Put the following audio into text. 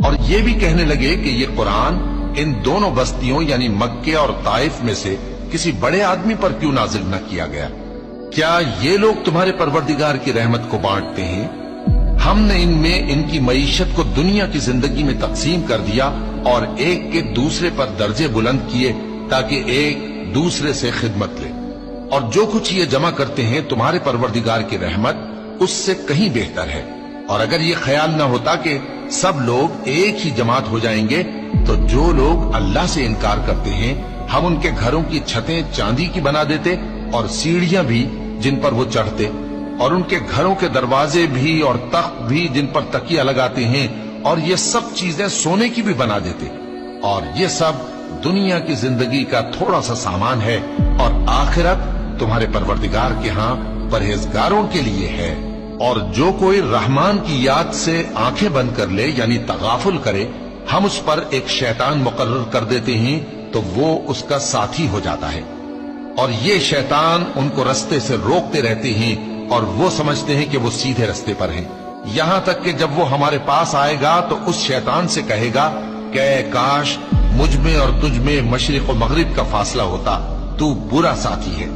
اور یہ بھی کہنے لگے کہ یہ قرآن ان دونوں بستیوں یعنی مکے اور طائف میں سے کسی بڑے آدمی پر کیوں نازل نہ کیا گیا؟ کیا یہ لوگ تمہارے پروردگار کی رحمت کو بانٹتے ہیں؟ ہم نے ان میں ان کی معیشت کو دنیا کی زندگی میں تقسیم کر دیا اور ایک کے دوسرے پر درجے بلند کیے تاکہ ایک دوسرے سے خدمت لے، اور جو کچھ یہ جمع کرتے ہیں تمہارے پروردگار کی رحمت اس سے کہیں بہتر ہے۔ اور اگر یہ خیال نہ ہوتا کہ سب لوگ ایک ہی جماعت ہو جائیں گے تو جو لوگ اللہ سے انکار کرتے ہیں ہم ان کے گھروں کی چھتیں چاندی کی بنا دیتے اور سیڑھیاں بھی جن پر وہ چڑھتے، اور ان کے گھروں کے دروازے بھی اور تخت بھی جن پر تکیہ لگاتے ہیں، اور یہ سب چیزیں سونے کی بھی بنا دیتے۔ اور یہ سب دنیا کی زندگی کا تھوڑا سا سامان ہے، اور آخرت تمہارے پروردگار کے ہاں پرہیزگاروں کے لیے ہے۔ اور جو کوئی رحمان کی یاد سے آنکھیں بند کر لے یعنی تغافل کرے، ہم اس پر ایک شیطان مقرر کر دیتے ہیں تو وہ اس کا ساتھی ہو جاتا ہے، اور یہ شیطان ان کو رستے سے روکتے رہتے ہیں اور وہ سمجھتے ہیں کہ وہ سیدھے رستے پر ہیں، یہاں تک کہ جب وہ ہمارے پاس آئے گا تو اس شیطان سے کہے گا کہ اے کاش مجھ میں اور تجھ میں مشرق و مغرب کا فاصلہ ہوتا، تو برا ساتھی ہے۔